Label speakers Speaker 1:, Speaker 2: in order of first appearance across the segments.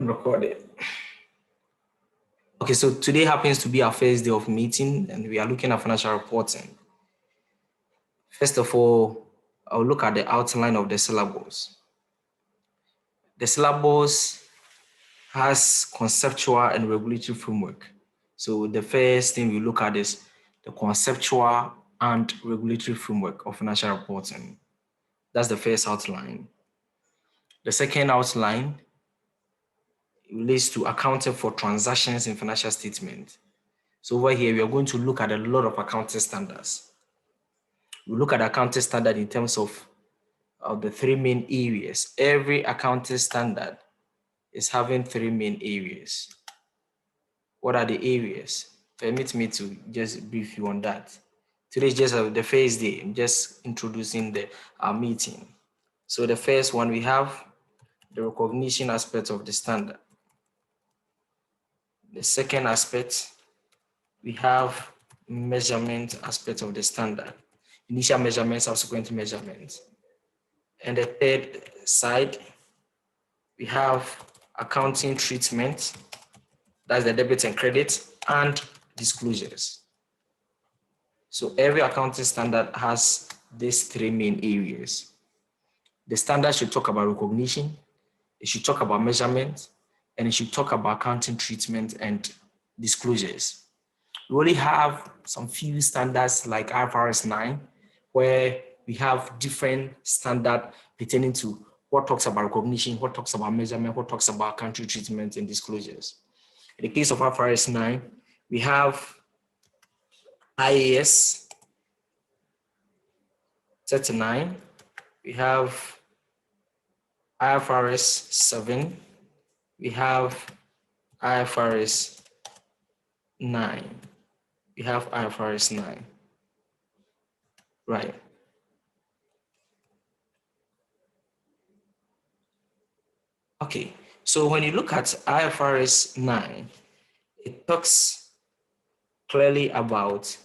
Speaker 1: Recorded. Okay, so today happens to be our first day of meeting and we are looking at financial reporting. First of all, I'll look at the outline of the syllabus. The syllabus has conceptual and regulatory framework. So the first thing we look at is the conceptual and regulatory framework of financial reporting. That's the first outline. The second outline relates to accounting for transactions in financial statement. So over here, we are going to look at a lot of accounting standards. We look at accounting standard in terms of the three main areas. Every accounting standard is having three main areas. What are the areas? Permit me to just brief you on that. Today is just the first day. I'm just introducing our meeting. So the first one, we have the recognition aspect of the standard. The second aspect, we have measurement aspect of the standard. Initial measurements, subsequent measurements. And the third side, we have accounting treatment, that's the debit and credit, and disclosures. So every accounting standard has these three main areas. The standard should talk about recognition, it should talk about measurement, and it should talk about accounting treatment and disclosures. We only have some few standards like IFRS 9, where we have different standards pertaining to what talks about recognition, what talks about measurement, what talks about accounting treatment and disclosures. In the case of IFRS 9, we have IAS 39, we have IFRS 7, we have IFRS 9. We have IFRS 9. Right. Okay, so when you look at IFRS 9, it talks clearly about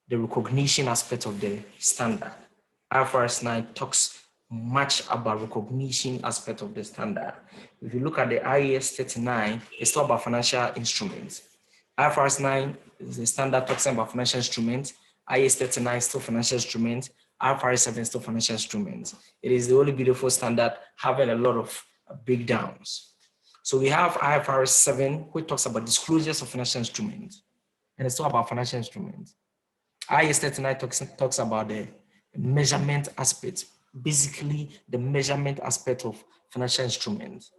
Speaker 1: the recognition aspect of the standard. IFRS 9 talks much about recognition aspect of the standard. If you look at the IAS 39, it's all about financial instruments. IFRS 9 is the standard talking about financial instruments. IAS 39 is still financial instruments. IFRS 7 is still financial instruments. It is the only beautiful standard having a lot of breakdowns. So we have IFRS 7, which talks about disclosures of financial instruments, and it's all about financial instruments. IAS 39 talks about the measurement aspect, basically the measurement aspect of financial instruments.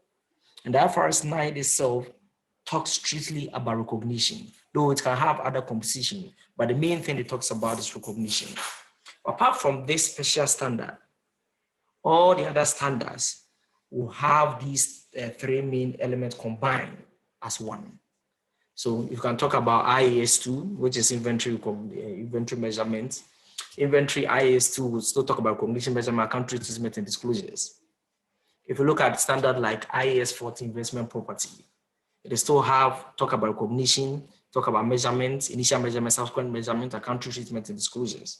Speaker 1: And the IFRS 9 itself talks strictly about recognition, though it can have other composition, but the main thing it talks about is recognition. Apart from this special standard, all the other standards will have these three main elements combined as one. So you can talk about IAS 2, which is inventory measurement. Inventory IAS 2 will still talk about recognition, measurement, accounting treatment, and disclosures. If you look at standard like IAS 40, investment property, it still talk about recognition, talk about measurement, initial measurement, subsequent measurement, accounting treatment, and disclosures.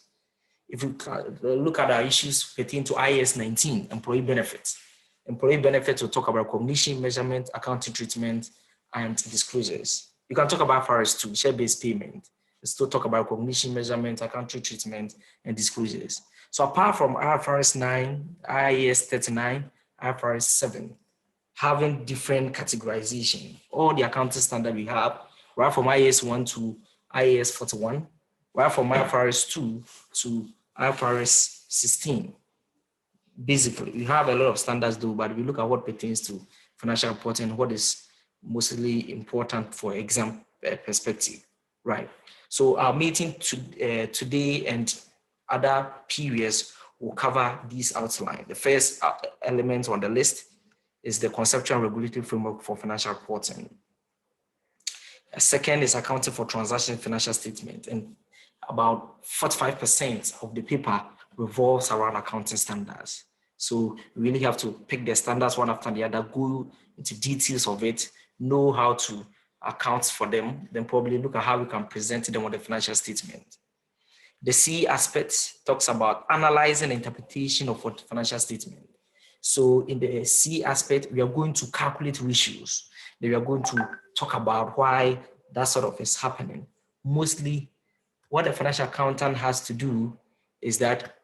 Speaker 1: If you look at our issues pertaining to IAS 19, employee benefits. Employee benefits will talk about recognition, measurement, accounting treatment, and disclosures. You can talk about IFRS 2, share-based payment. It still talk about recognition, measurement, accounting treatment, and disclosures. So apart from IFRS 9, IAS 39, IFRS 7, having different categorization, all the accounting standard we have, right from IAS 1 to IAS 41, right from IFRS 2 to IFRS 16. Basically, we have a lot of standards though, but we look at what pertains to financial reporting, what is mostly important for exam perspective, right? So our meeting today and other periods will cover these outline. The first element on the list is the conceptual and regulatory framework for financial reporting. A second is accounting for transaction financial statement, and about 45% of the paper revolves around accounting standards. So we really have to pick the standards one after the other, go into details of it, know how to account for them, then probably look at how we can present them on the financial statement. The C aspect talks about analyzing and interpretation of what financial statement. So in the C aspect, we are going to calculate ratios. Then we are going to talk about why that sort of is happening. Mostly what the financial accountant has to do is that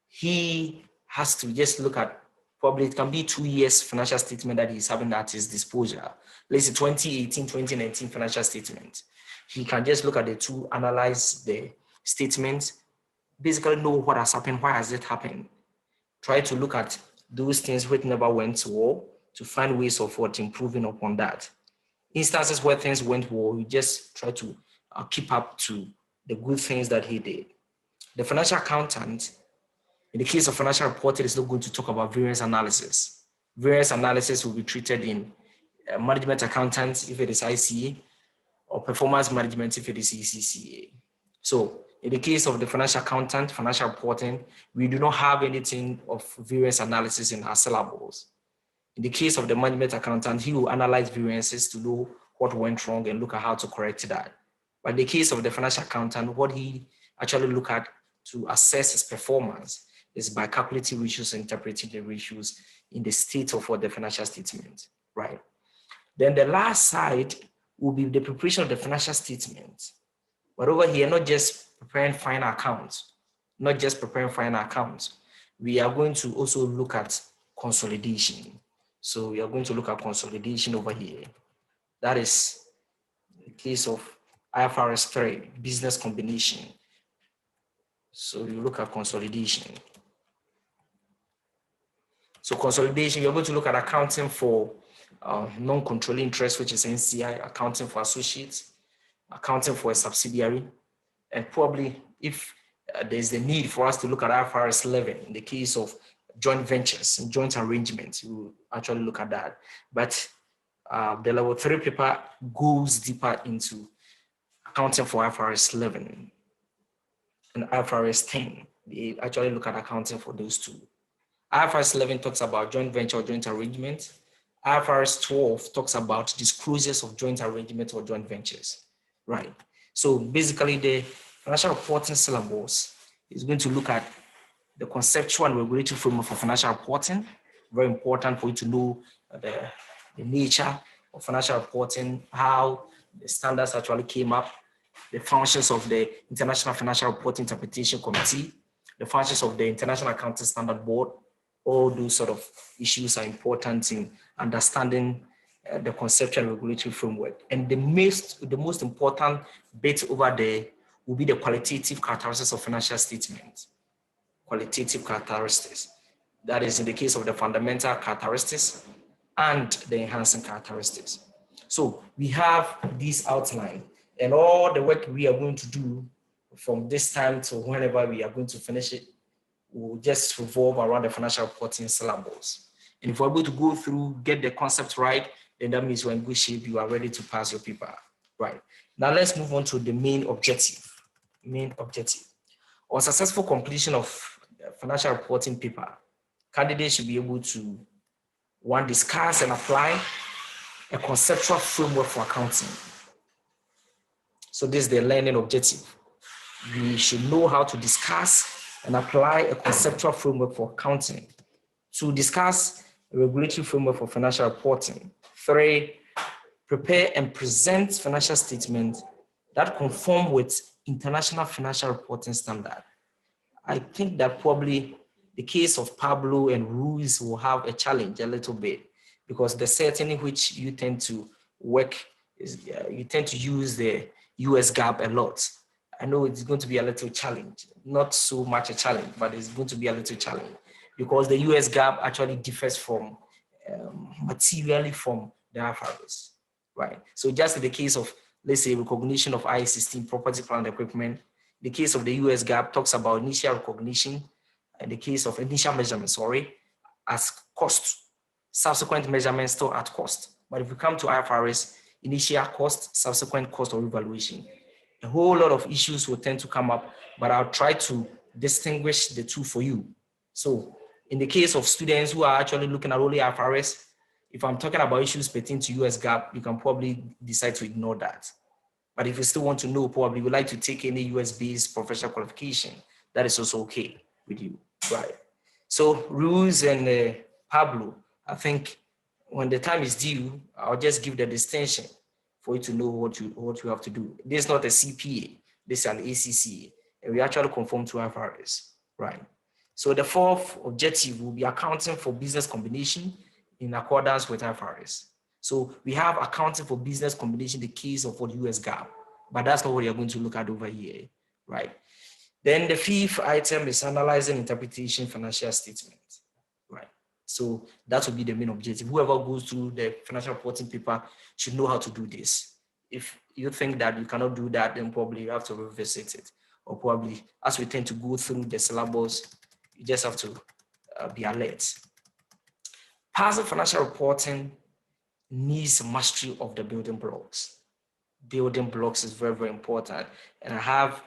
Speaker 1: he has to just look at, probably it can be 2 years financial statement that he's having at his disposal. Let's say 2018, 2019 financial statement. He can just look at the two, analyze the statements, basically know what has happened, why has it happened. Try to look at those things which never went well to find ways of what improving upon that. Instances where things went well, you just try to keep up to the good things that he did. The financial accountant, in the case of financial reporting, is not going to talk about variance analysis. Variance analysis will be treated in management accountants if it is ICA, or performance management if it is ECCA. So in the case of the financial accountant, financial reporting, we do not have anything of variance analysis in our syllabus. In the case of the management accountant, he will analyze variances to know what went wrong and look at how to correct that. But in the case of the financial accountant, what he actually look at to assess his performance is by calculating ratios and interpreting the ratios in the state of what the financial statement, right? Then the last side will be the preparation of the financial statement. But over here, not just preparing final accounts, not just preparing final accounts, we are going to also look at consolidation. So we are going to look at consolidation over here. That is the case of IFRS 3, business combination. So you look at consolidation. So consolidation, you're going to look at accounting for non-controlling interest, which is NCI, accounting for associates, accounting for a subsidiary, and probably if there's the need for us to look at IFRS 11 in the case of joint ventures and joint arrangements, we will actually look at that. But the level 3 paper goes deeper into accounting for IFRS 11 and IFRS 10. They actually look at accounting for those two. IFRS 11 talks about joint venture or joint arrangement. IFRS 12 talks about disclosures of joint arrangement or joint ventures, right? So basically the financial reporting syllabus is going to look at the conceptual and regulatory framework for financial reporting. Very important for you to know the nature of financial reporting, how the standards actually came up, the functions of the International Financial Reporting Interpretation Committee, the functions of the International Accounting Standard Board. All those sort of issues are important in understanding the conceptual and regulatory framework. And the most important bit over there will be the qualitative characteristics of financial statements. Qualitative characteristics. That is in the case of the fundamental characteristics and the enhancing characteristics. So we have this outline, and all the work we are going to do from this time to whenever we are going to finish it will just revolve around the financial reporting syllabus. And if we're able to go through, get the concept right, then that means we're in good shape, you are ready to pass your paper, right? Now let's move on to the main objective. Main objective. On successful completion of financial reporting paper, candidates should be able to, one, discuss and apply a conceptual framework for accounting. So this is the learning objective. We should know how to discuss and apply a conceptual framework for accounting. To discuss a regulatory framework for financial reporting. 3, prepare and present financial statements that conform with international financial reporting standard. I think that probably the case of Pablo and Ruiz will have a challenge a little bit, because the setting in which you tend to work is you tend to use the US GAAP a lot. I know it's going to be a little challenge, not so much a challenge, but it's going to be a little challenge because the US GAAP actually differs from materially from the IFRS, right? So just in the case of, let's say, recognition of I-16 property, plant, and equipment, the case of the US GAAP talks about initial recognition, and the case of initial measurement, as cost, subsequent measurement still at cost. But if we come to IFRS, initial cost, subsequent cost or evaluation, a whole lot of issues will tend to come up, but I'll try to distinguish the two for you. So in the case of students who are actually looking at only IFRS, if I'm talking about issues pertaining to US GAAP, you can probably decide to ignore that. But if you still want to know, probably would like to take any US-based professional qualification, that is also okay with you, right? So rules and Pablo, I think when the time is due, I'll just give the distinction for you to know what you have to do. This is not a CPA, this is an ACCA, and we actually conform to IFRS, right? So the fourth objective will be accounting for business combination in accordance with IFRS. So we have accounting for business combination in the case of what US GAAP, but that's not what you're going to look at over here, right? Then the fifth item is analyzing interpretation financial statement, right? So that will be the main objective. Whoever goes through the financial reporting paper should know how to do this. If you think that you cannot do that, then probably you have to revisit it. Or probably, as we tend to go through the syllabus, you just have to be alert. Passing financial reporting needs mastery of the building blocks. Building blocks is very, very important. And I have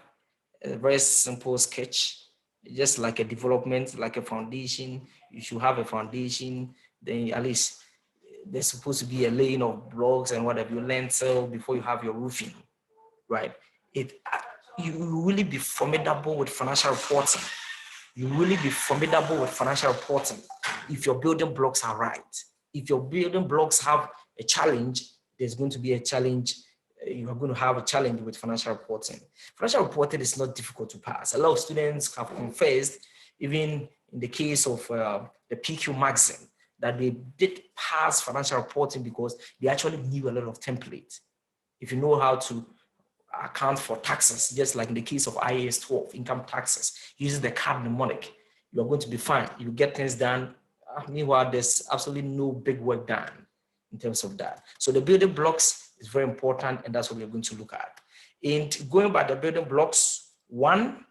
Speaker 1: a very simple sketch, just like a development, like a foundation. You should have a foundation, then at least there's supposed to be a laying of blocks and whatever, you lintel before you have your roofing, right? You will really be formidable with financial reporting. You will really be formidable with financial reporting if your building blocks are right. If your building blocks have a challenge, there's going to be a challenge. You are going to have a challenge with financial reporting. Financial reporting is not difficult to pass. A lot of students have confessed, even in the case of the PQ magazine, that they did pass financial reporting because they actually knew a lot of templates. If you know how to account for taxes, just like in the case of IAS 12, income taxes, using the card mnemonic, you're going to be fine. You get things done. Meanwhile, there's absolutely no big work done in terms of that. So the building blocks is very important, and that's what we're going to look at. And going by the building blocks, one,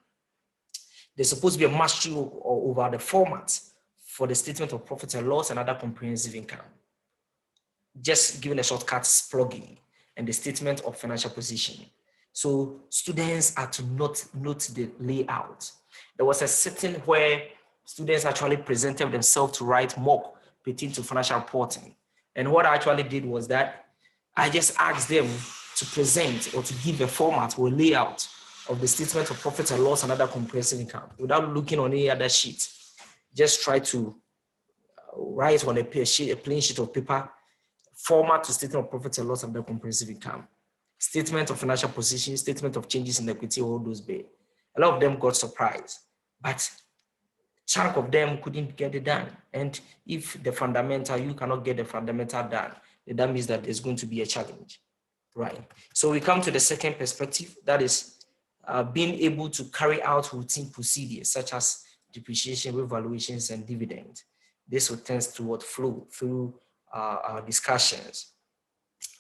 Speaker 1: there's supposed to be a mastery over the format for the statement of profit and loss and other comprehensive income. Just giving a shortcut plugging and the statement of financial position. So students are to note the layout. There was a setting where students actually presented themselves to write mock pertaining to financial reporting. And what I actually did was that I just asked them to present or to give a format or a layout of the statement of profit and loss and other comprehensive income without looking on any other sheet. Just try to write on a plain sheet of paper, format to statement of profit and loss and other comprehensive income, statement of financial position, statement of changes in equity, all those bit. A lot of them got surprised, but chunk of them couldn't get it done. And if the fundamental, you cannot get the fundamental done, then that means that there's going to be a challenge, right? So we come to the second perspective, that is being able to carry out routine procedures such as depreciation, revaluations, and dividends. This will tend to flow through our discussions.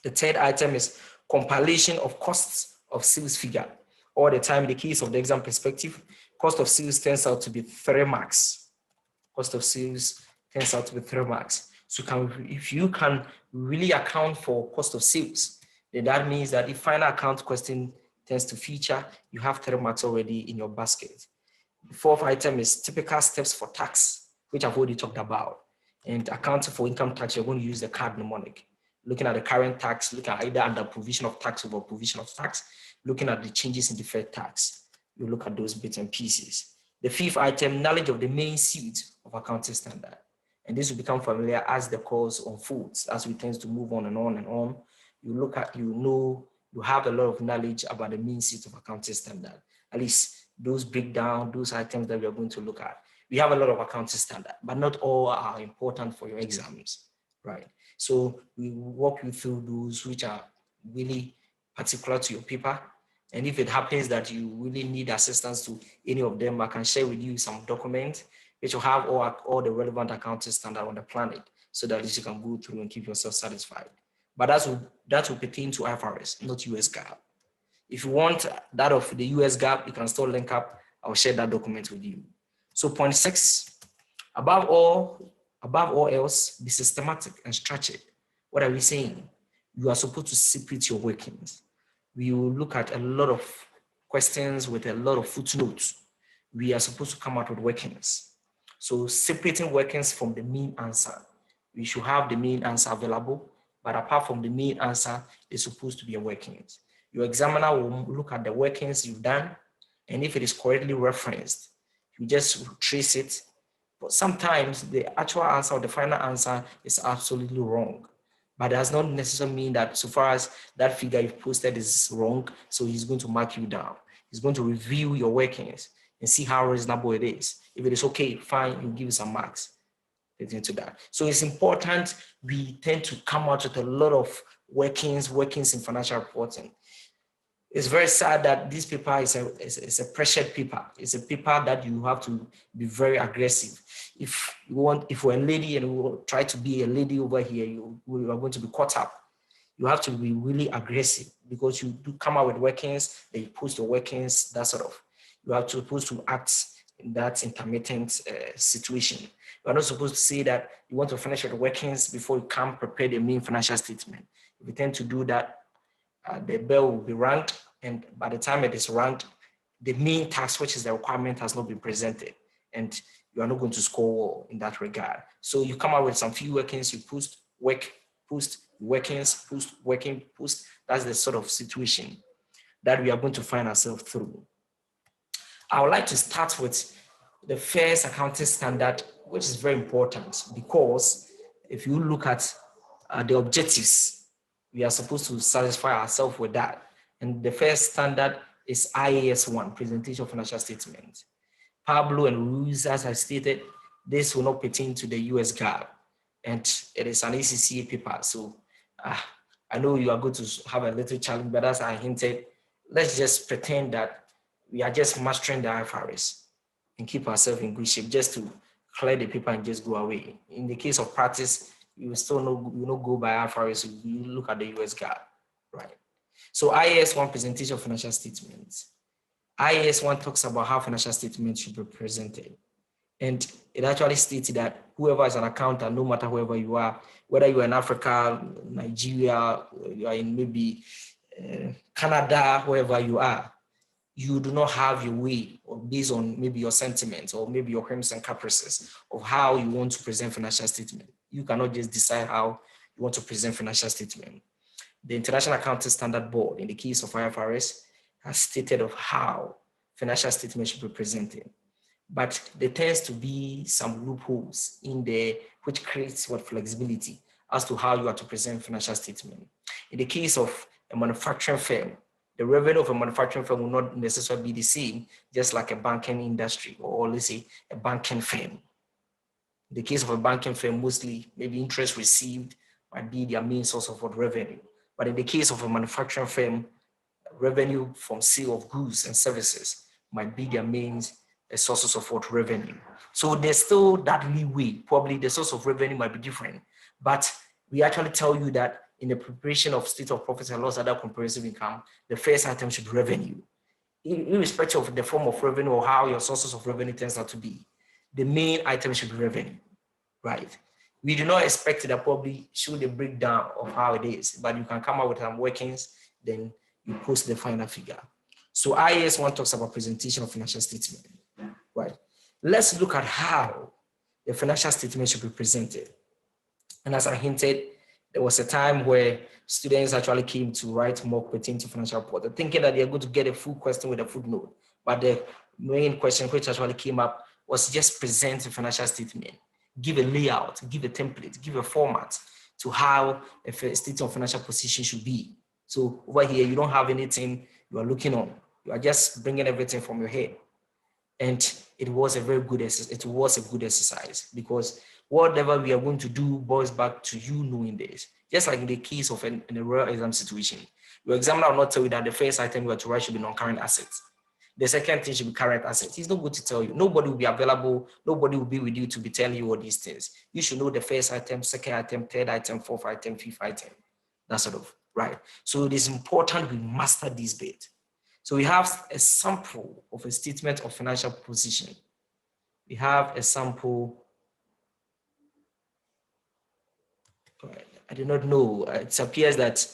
Speaker 1: The third item is compilation of costs of sales figure. All the time, in the case of the exam perspective, cost of sales turns out to be 3 marks. Cost of sales turns out to be 3 marks. So if you can really account for cost of sales, then that means that if final account question tends to feature, you have 3 marks already in your basket. The fourth item is typical steps for tax, which I've already talked about. And accounting for income tax, you're going to use the card mnemonic. Looking at the current tax, looking at either under provision of tax or provision of tax, looking at the changes in deferred tax. You look at those bits and pieces. The fifth item, knowledge of the main suite of accounting standard. And this will become familiar as the course unfolds, as we tend to move on and on and on. You look at, you have a lot of knowledge about the main suite of accounting standard. At least those breakdown, those items that we are going to look at. We have a lot of accounting standard, but not all are important for your exams, right? So we will walk you through those which are really particular to your paper. And if it happens that you really need assistance to any of them, I can share with you some documents which will have all the relevant accounting standard on the planet so that at least you can go through and keep yourself satisfied. But that will pertain to IFRS, not US GAAP. If you want that of the US GAAP, you can still link up. I'll share that document with you. So point 6, above all else, be systematic and structured. What are we saying? You are supposed to separate your workings. We will look at a lot of questions with a lot of footnotes. We are supposed to come out with workings. So separating workings from the main answer. We should have the main answer available, but apart from the main answer, there's supposed to be a workings. Your examiner will look at the workings you've done, and if it is correctly referenced, you just trace it But sometimes the actual answer or the final answer is absolutely wrong. But it does not necessarily mean that so far as that figure you've posted is wrong, so he's going to mark you down. He's going to review your workings and see how reasonable it is. If it is okay, fine, he'll give you some marks into that. So it's important we tend to come out with a lot of workings in financial reporting. It's very sad that this paper is a pressured paper. It's a paper that you have to be very aggressive. If you're a lady and you try to be a lady over here, you are going to be caught up. You have to be really aggressive because you do come out with workings, then you post your workings, that sort of. You are supposed to act in that intermittent situation. You are not supposed to say that you want to finish your workings before you come prepare the main financial statement. If you tend to do that, the bell will be rung, and by the time it is rung, the main task, which is the requirement, has not been presented, and you are not going to score well in that regard. So you come out with some few workings, you post, workings, post, working, post. That's the sort of situation that we are going to find ourselves through. I would like to start with the first accounting standard, which is very important because if you look at the objectives, we are supposed to satisfy ourselves with that. And the first standard is IAS 1, Presentation of Financial Statements. Pablo and Ruiz, as I stated, this will not pertain to the US GAAP, and it is an ACCA paper. So I know you are going to have a little challenge, but as I hinted, let's just pretend that we are just mastering the IFRS and keep ourselves in good shape just to clear the paper and just go away. In the case of practice, you will still not go by IFRS, you look at the US GAAP, right? So IAS 1, Presentation of Financial Statements. IAS 1 talks about how financial statements should be presented. And it actually states that whoever is an accountant, no matter whoever you are, whether you are in Africa, Nigeria, you are in maybe Canada, wherever you are, you do not have your way, or based on maybe your sentiments or maybe your whims and caprices of how you want to present financial statement. You cannot just decide how you want to present financial statement. The International Accounting Standard Board, in the case of IFRS, has stated of how financial statements should be presented. But there tends to be some loopholes in there which creates what flexibility as to how you are to present financial statement. In the case of a manufacturing firm, the revenue of a manufacturing firm will not necessarily be the same, just like a banking industry, or let's say a banking firm. In the case of a banking firm, mostly maybe interest received might be their main source of what revenue. But in the case of a manufacturing firm, revenue from sale of goods and services might be their main sources of what revenue. So there's still that leeway. Probably the source of revenue might be different, but we actually tell you that in the preparation of state of profits and loss, other comprehensive income, the first item should be revenue. Irrespective of the form of revenue or how your sources of revenue turns out to be, the main item should be revenue, right? We do not expect that probably show the breakdown of how it is, but you can come up with some workings, then you post the final figure. So IAS 1 talks about presentation of financial statement, right? Let's look at how the financial statement should be presented. And as I hinted, there was a time where students actually came to write mock pertaining to financial report, thinking that they're going to get a full question with a footnote. But the main question which actually came up was just present a financial statement, give a layout, give a template, give a format to how a statement of financial position should be. So over here, you don't have anything you are looking on. You are just bringing everything from your head. And it was a very good exercise. It was a good exercise because whatever we are going to do boils back to you knowing this. Just like in the case of in a real exam situation, your examiner will not tell you that the first item you are to write should be non-current assets. The second thing should be current assets. He's not going to tell you. Nobody will be available. Nobody will be with you to be telling you all these things. You should know the first item, second item, third item, fourth item, fifth item. That sort of, right? So it is important we master this bit. So we have a sample of a statement of financial position. We have a sample. I do not know. It appears that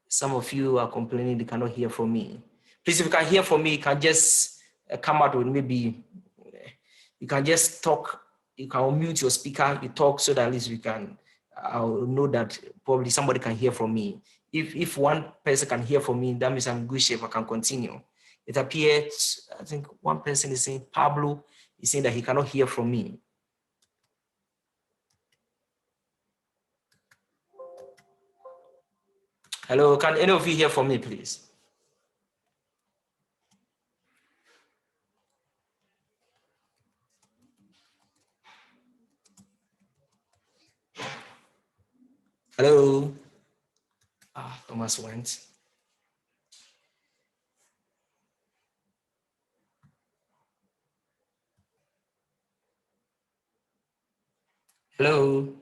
Speaker 1: some of you are complaining they cannot hear from me. Please, if you can hear from me, you can just come out with maybe, you can just talk, you can unmute your speaker, you talk so that at least we can, I'll know that probably somebody can hear from me. If one person can hear from me, that means I'm in good shape, I can continue. It appears, I think one person is saying, Pablo is saying that he cannot hear from me. Hello, can any of you hear from me, please? Hello? Thomas went. Hello?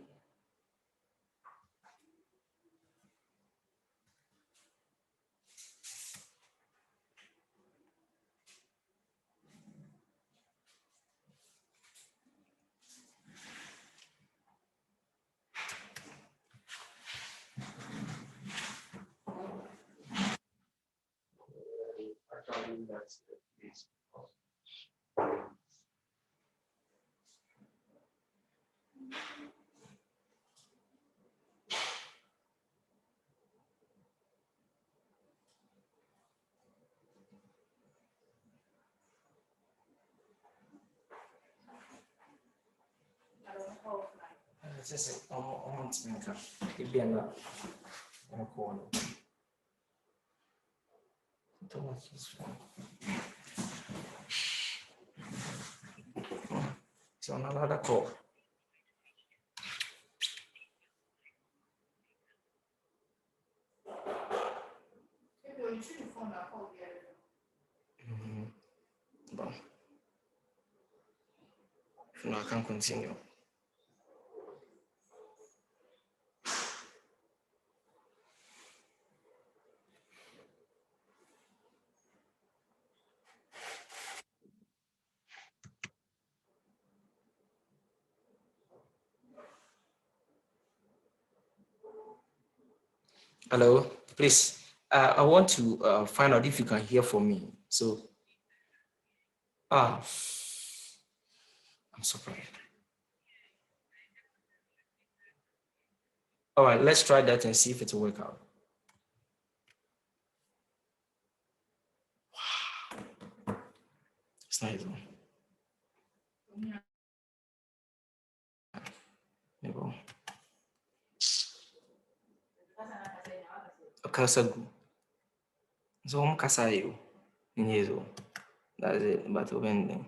Speaker 1: So another call. Bon. No, I can continue. Hello, please. I want to find out if you can hear from me. So, I'm surprised. All right, let's try that and see if it will work out. Wow. It's not easy. Maybe. Kasagu. So I'm kasayo. Inyezo. That's it. But when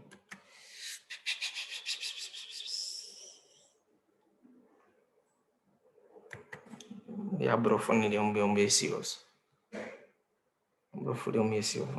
Speaker 1: yeah, bro, funny the serious. Bro, for the serious.